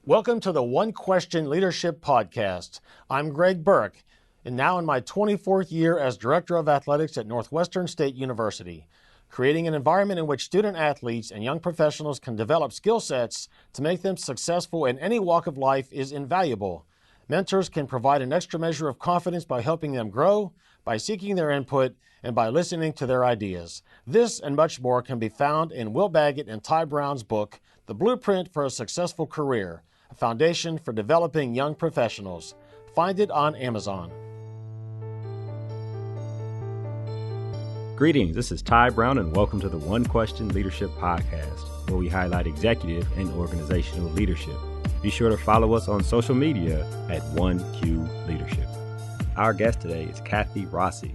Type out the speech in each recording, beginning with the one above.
Welcome to the One Question Leadership Podcast. I'm Greg Burke, and now in my 24th year as Director of Athletics at Northwestern State University. Creating an environment in which student athletes and young professionals can develop skill sets to make them successful in any walk of life is invaluable. Mentors can provide an extra measure of confidence by helping them grow, by seeking their input, and by listening to their ideas. This and much more can be found in Will Baggett and Ty Brown's book, The Blueprint for a Successful Career, a foundation for developing young professionals. Find it on Amazon. Greetings, this is Ty Brown, and welcome to the One Question Leadership Podcast, where we highlight executive and organizational leadership. Be sure to follow us on social media at 1Q Leadership. Our guest today is Cathy Rossi.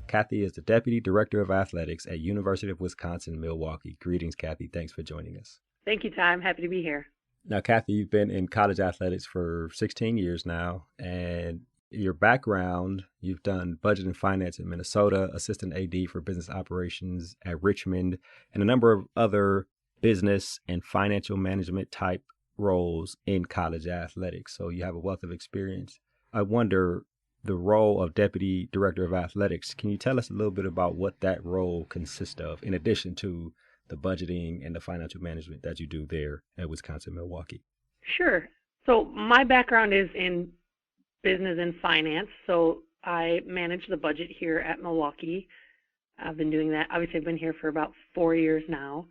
Cathy is the Deputy Director of Athletics at University of Wisconsin Milwaukee. Greetings, Cathy. Thanks for joining us. Thank you, Ty. I'm happy to be here. Now, Cathy, you've been in college athletics for 16 years now, and your background, you've done budget and finance in Minnesota, assistant AD for business operations at Richmond, and a number of other business and financial management type roles in college athletics. So you have a wealth of experience. I wonder, the role of Deputy Director of Athletics, can you tell us a little bit about what that role consists of, in addition to the budgeting and the financial management that you do there at Wisconsin Milwaukee? Sure. So my background is in business and finance. So I manage the budget here at Milwaukee. I've been doing that. Obviously, I've been here for about 4 years now.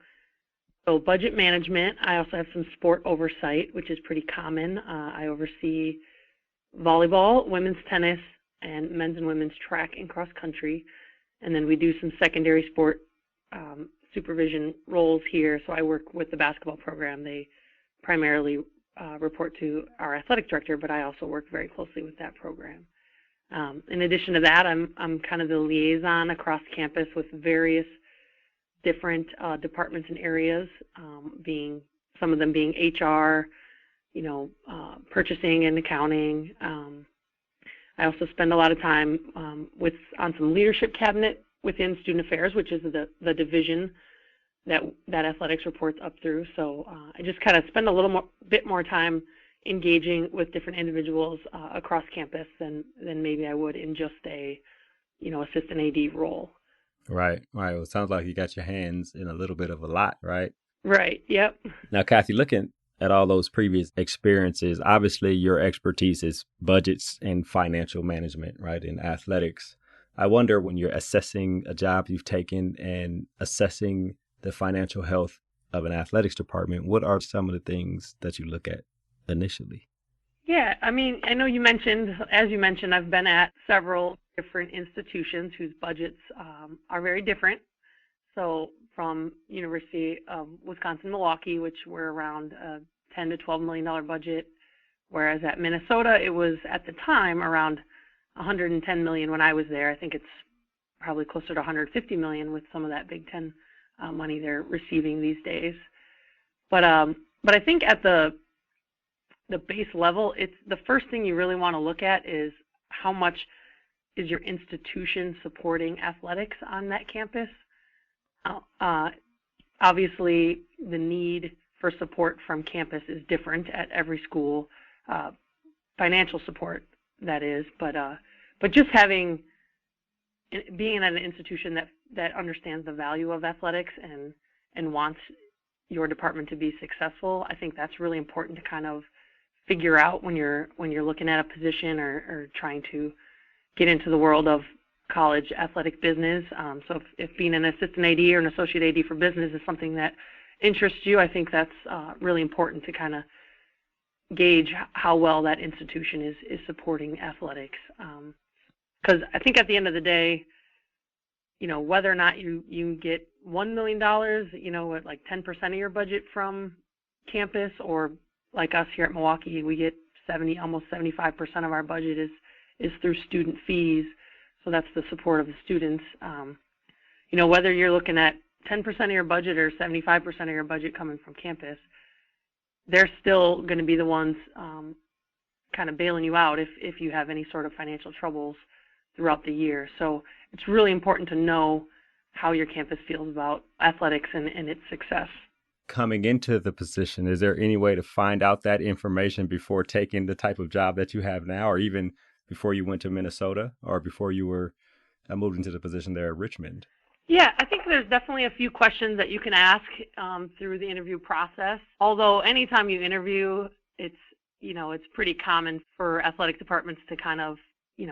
So budget management. I also have some sport oversight, which is pretty common. I oversee volleyball, women's tennis, and men's and women's track and cross country. And then we do some secondary sport supervision roles here. So I work with the basketball program. They primarily report to our athletic director, but I also work very closely with that program. In addition to that, I'm kind of the liaison across campus with various different departments and areas, being some of them being HR, purchasing and accounting. I also spend a lot of time on some leadership cabinet within student affairs, which is the division that athletics reports up through. So I just kind of spend a bit more time engaging with different individuals across campus than maybe I would in just a assistant AD role. Right. Well, it sounds like you got your hands in a little bit of a lot, right? Right. Yep. Now, Cathy, looking at all those previous experiences, obviously your expertise is budgets and financial management, right, in athletics. I wonder, when you're assessing a job you've taken and assessing the financial health of an athletics department, what are some of the things that you look at initially? Yeah, I mean, I know as you mentioned, I've been at several different institutions whose budgets are very different. So from University of Wisconsin Milwaukee, which were around a $10 to $12 million budget, whereas at Minnesota, it was at the time around $110 million when I was there. I think it's probably closer to $150 million with some of that Big Ten money they're receiving these days. But I think at the base level, it's the first thing you really want to look at is how much is your institution supporting athletics on that campus. Obviously, the need for support from campus is different at every school, financial support, that is, but just being at an institution that understands the value of athletics and wants your department to be successful, I think that's really important to kind of figure out when you're looking at a position or trying to get into the world of college athletic business. So if being an assistant AD or an associate AD for business is something that interests you, I think that's really important to kind of gauge how well that institution is supporting athletics. Because I think at the end of the day, whether or not you get $1 million, at like 10% of your budget from campus, or like us here at Milwaukee, we get almost 75% of our budget is through student fees. So that's the support of the students. Whether you're looking at 10% of your budget or 75% of your budget coming from campus, they're still going to be the ones kind of bailing you out if you have any sort of financial troubles throughout the year. So it's really important to know how your campus feels about athletics and its success. coming into the position? Is there any way to find out that information before taking the type of job that you have now, or even before you went to Minnesota, or before you were moved into the position there at Richmond? Yeah, I think there's definitely a few questions that you can ask through the interview process. Although anytime you interview, it's pretty common for athletic departments to kind of,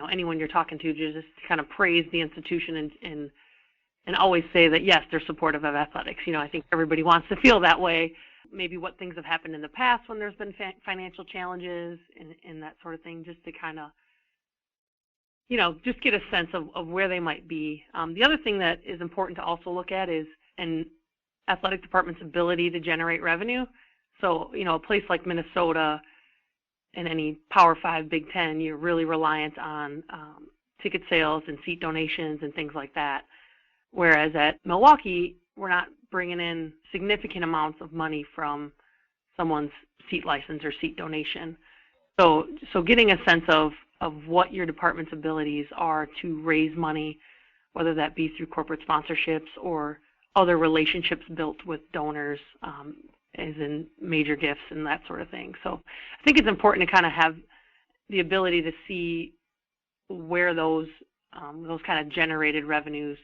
anyone you're talking to just kind of praise the institution and always say that, yes, they're supportive of athletics. I think everybody wants to feel that way. Maybe what things have happened in the past when there's been financial challenges and that sort of thing, just to kind of, just get a sense of where they might be. The other thing that is important to also look at is an athletic department's ability to generate revenue. So, a place like Minnesota and any Power 5, Big 10, you're really reliant on ticket sales and seat donations and things like that. Whereas at Milwaukee, we're not bringing in significant amounts of money from someone's seat license or seat donation. So getting a sense of what your department's abilities are to raise money, whether that be through corporate sponsorships or other relationships built with donors, as in major gifts and that sort of thing. So I think it's important to kind of have the ability to see where those kind of generated revenues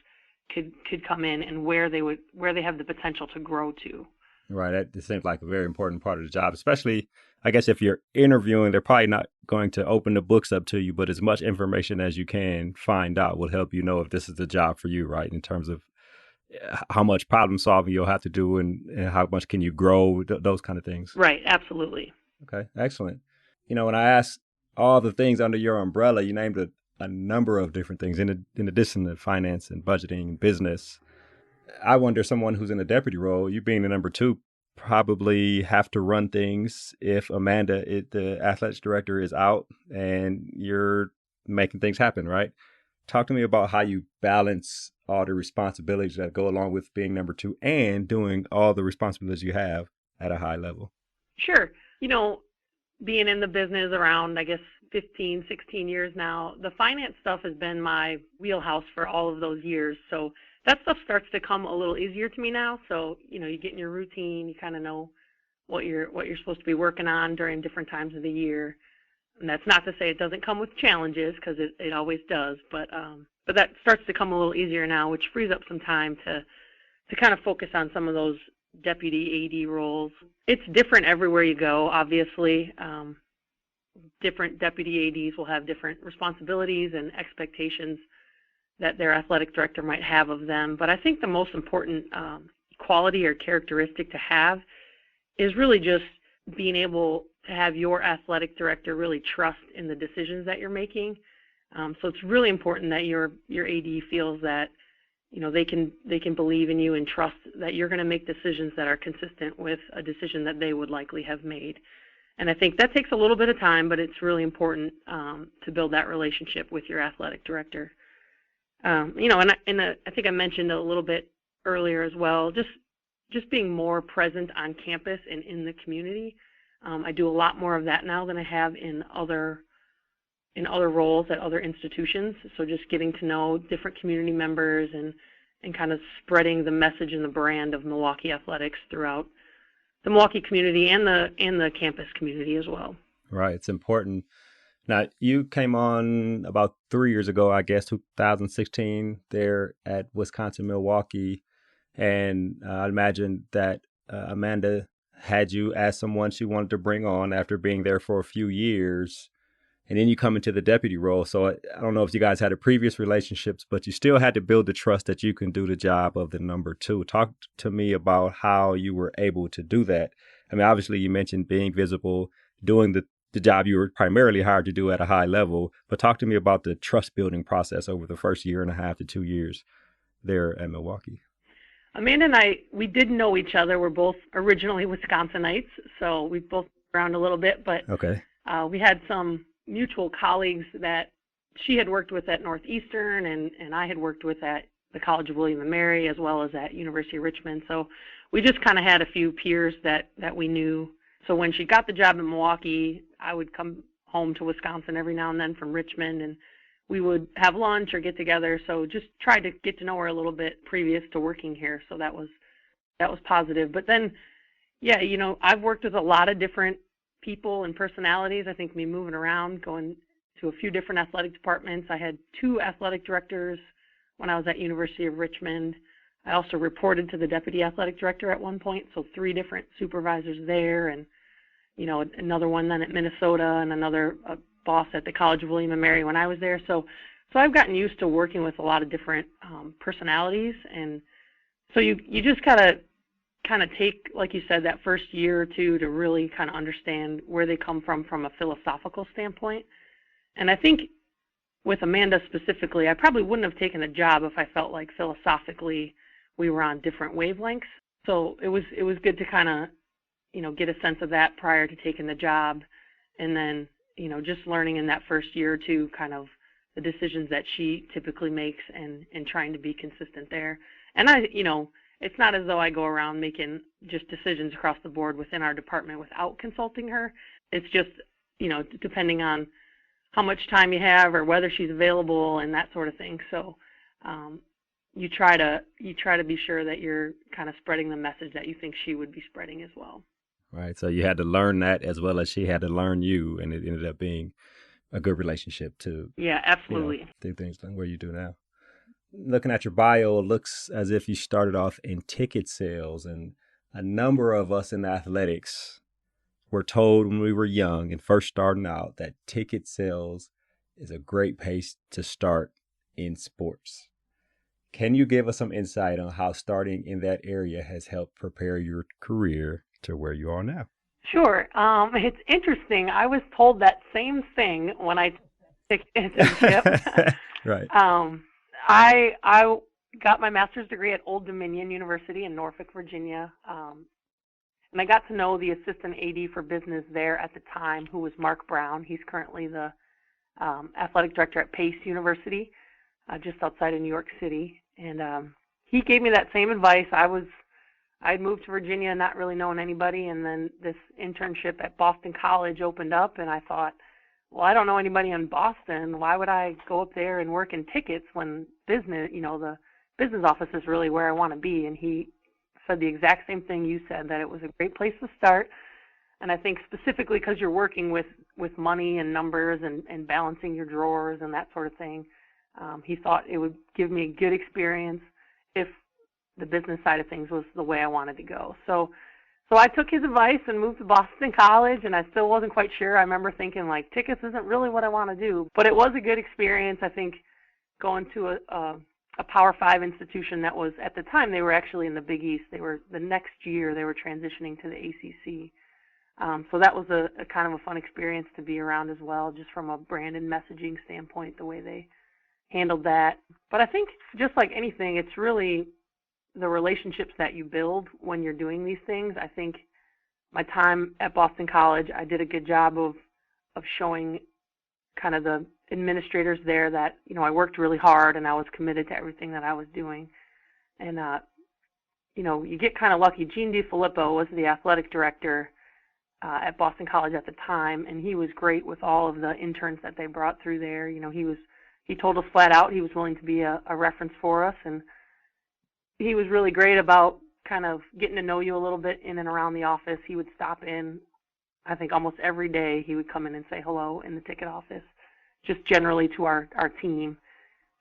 could come in and where they have the potential to grow to. Right. That seems like a very important part of the job, especially, I guess, if you're interviewing, they're probably not going to open the books up to you, but as much information as you can find out will help you know if this is the job for you, right? In terms of how much problem solving you'll have to do and how much can you grow, those kind of things. Right. Absolutely. Okay. Excellent. When I asked all the things under your umbrella, you named a number of different things in addition to finance and budgeting and business. I wonder, someone who's in a deputy role, you being the number two, probably have to run things if Amanda, the athletics director, is out and you're making things happen, right? Talk to me about how you balance all the responsibilities that go along with being number two and doing all the responsibilities you have at a high level. Sure. Being in the business around, I guess, 15, 16 years now, the finance stuff has been my wheelhouse for all of those years. So that stuff starts to come a little easier to me now. So, you get in your routine, you kind of know what you're supposed to be working on during different times of the year. And that's not to say it doesn't come with challenges, because it always does. But that starts to come a little easier now, which frees up some time to kind of focus on some of those deputy AD roles. It's different everywhere you go, obviously. Different deputy ADs will have different responsibilities and expectations that their athletic director might have of them. But I think the most important quality or characteristic to have is really just being able to have your athletic director really trust in the decisions that you're making. So it's really important that your AD feels that they can believe in you and trust that you're going to make decisions that are consistent with a decision that they would likely have made. And I think that takes a little bit of time, but it's really important to build that relationship with your athletic director. And I think I mentioned a little bit earlier as well, just being more present on campus and in the community. I do a lot more of that now than I have in other roles at other institutions. So just getting to know different community members and kind of spreading the message and the brand of Milwaukee athletics throughout the Milwaukee community and the campus community as well. Right. It's important. Now, you came on about 3 years ago, I guess, 2016, there at Wisconsin Milwaukee. And I imagine that Amanda had you as someone she wanted to bring on after being there for a few years. And then you come into the deputy role. So I don't know if you guys had a previous relationships, but you still had to build the trust that you can do the job of the number two. Talk to me about how you were able to do that. I mean, obviously you mentioned being visible, doing the job you were primarily hired to do at a high level, but talk to me about the trust building process over the first year and a half to 2 years there at Milwaukee. Amanda and I, we did know each other. We're both originally Wisconsinites, so we both around a little bit, but okay. We had some mutual colleagues that she had worked with at Northeastern and I had worked with at the College of William and Mary as well as at University of Richmond. So we just kind of had a few peers that we knew. So when she got the job in Milwaukee, I would come home to Wisconsin every now and then from Richmond, and we would have lunch or get together. So just tried to get to know her a little bit previous to working here. So that was positive. But then, Yeah, I've worked with a lot of different people and personalities. I think me moving around, going to a few different athletic departments. I had 2 athletic directors when I was at University of Richmond. I also reported to the deputy athletic director at one point, so 3 different supervisors there, and another one then at Minnesota, and another boss at the College of William and Mary when I was there. So I've gotten used to working with a lot of different personalities, and so you just gotta kind of take, like you said, that first year or two to really kind of understand where they come from a philosophical standpoint. And I think with Amanda specifically, I probably wouldn't have taken the job if I felt like philosophically we were on different wavelengths. So it was good to kind of get a sense of that prior to taking the job, and then just learning in that first year or two kind of the decisions that she typically makes, and trying to be consistent there. And it's not as though I go around making just decisions across the board within our department without consulting her. It's just depending on how much time you have or whether she's available and that sort of thing. So you try to be sure that you're kind of spreading the message that you think she would be spreading as well. Right. So you had to learn that as well as she had to learn you, and it ended up being a good relationship to absolutely do things like where you do now. Looking at your bio, it looks as if you started off in ticket sales, and a number of us in athletics were told when we were young and first starting out that ticket sales is a great place to start in sports. Can you give us some insight on how starting in that area has helped prepare your career to where you are now? Sure. It's interesting. I was told that same thing when I took internship. Right. I got my master's degree at Old Dominion University in Norfolk, Virginia, and I got to know the assistant AD for business there at the time, who was Mark Brown. He's currently the athletic director at Pace University, just outside of New York City, and he gave me that same advice. I'd moved to Virginia not really knowing anybody, and then this internship at Boston College opened up, and I thought, well, I don't know anybody in Boston. Why would I go up there and work in tickets when business, the business office is really where I want to be? And he said the exact same thing you said, that it was a great place to start. And I think specifically because you're working with money and numbers and balancing your drawers and that sort of thing, he thought it would give me a good experience if the business side of things was the way I wanted to go. So I took his advice and moved to Boston College, and I still wasn't quite sure. I remember thinking, like, tickets isn't really what I want to do. But it was a good experience, I think, going to a Power 5 institution that was, at the time, they were actually in the Big East. The next year, they were transitioning to the ACC. So that was a kind of a fun experience to be around as well, just from a brand and messaging standpoint, the way they handled that. But I think, just like anything, it's really the relationships that you build when you're doing these things. I think my time at Boston College, I did a good job of showing kind of the administrators there that, I worked really hard and I was committed to everything that I was doing. And, you get kind of lucky. Gene DiFilippo was the athletic director at Boston College at the time, and he was great with all of the interns that they brought through there. He told us flat out he was willing to be a reference for us, and he was really great about kind of getting to know you a little bit in and around the office. He would stop in, I think almost every day he would come in and say hello in the ticket office, just generally to our team.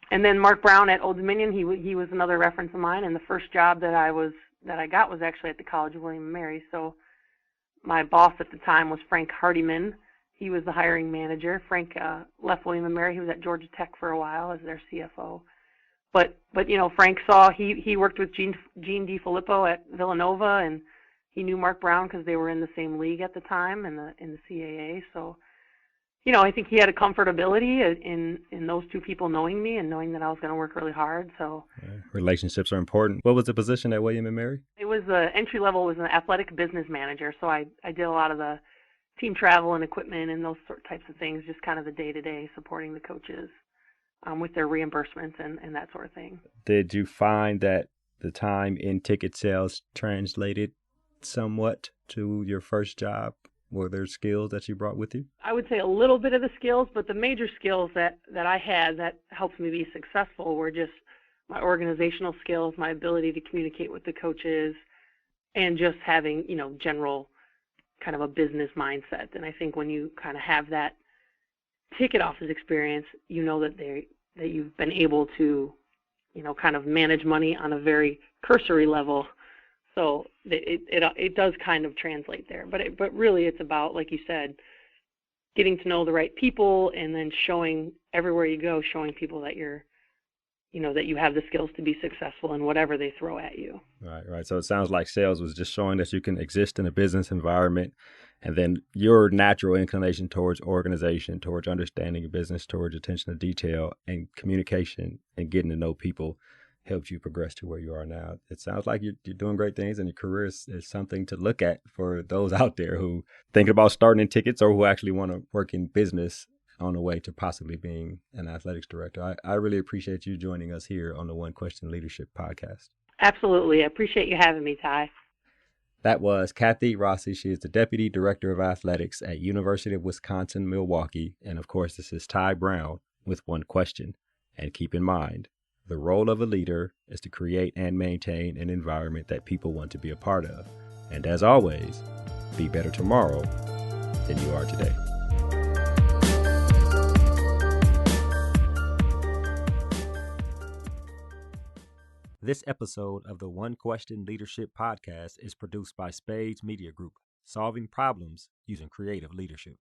And then Mark Brown at Old Dominion, he was another reference of mine, and the first job that I got was actually at the College of William and Mary. So my boss at the time was Frank Hardiman. He was the hiring manager. Frank left William and Mary. He was at Georgia Tech for a while as their CFO. But Frank saw he worked with Gene DiFilippo at Villanova, and he knew Mark Brown because they were in the same league at the time in the CAA. So, I think he had a comfortability in those two people knowing me and knowing that I was going to work really hard. So relationships are important. What was the position at William and Mary? It was entry level was an athletic business manager. So I did a lot of the team travel and equipment and those types of things, just kind of the day-to-day supporting the coaches with their reimbursements and that sort of thing. Did you find that the time in ticket sales translated somewhat to your first job? Were there skills that you brought with you? I would say a little bit of the skills, but the major skills that I had that helped me be successful were just my organizational skills, my ability to communicate with the coaches, and just having, general kind of a business mindset. And I think when you kind of have that ticket office experience, that you've been able to, kind of manage money on a very cursory level. So it does kind of translate there. But really it's about, like you said, getting to know the right people, and then showing everywhere you go, showing people that that you have the skills to be successful in whatever they throw at you. Right. So it sounds like sales was just showing that you can exist in a business environment, and then your natural inclination towards organization, towards understanding a business, towards attention to detail and communication and getting to know people helped you progress to where you are now. It sounds like you're doing great things, and your career is something to look at for those out there who thinking about starting in tickets or who actually want to work in business on the way to possibly being an athletics director. I really appreciate you joining us here on the One Question Leadership podcast. Absolutely. I appreciate you having me, Ty. That was Cathy Rossi. She is the Deputy Director of Athletics at University of Wisconsin Milwaukee. And of course, this is Ty Brown with One Question. And keep in mind, the role of a leader is to create and maintain an environment that people want to be a part of. And as always, be better tomorrow than you are today. This episode of the One Question Leadership Podcast is produced by Spades Media Group, solving problems using creative leadership.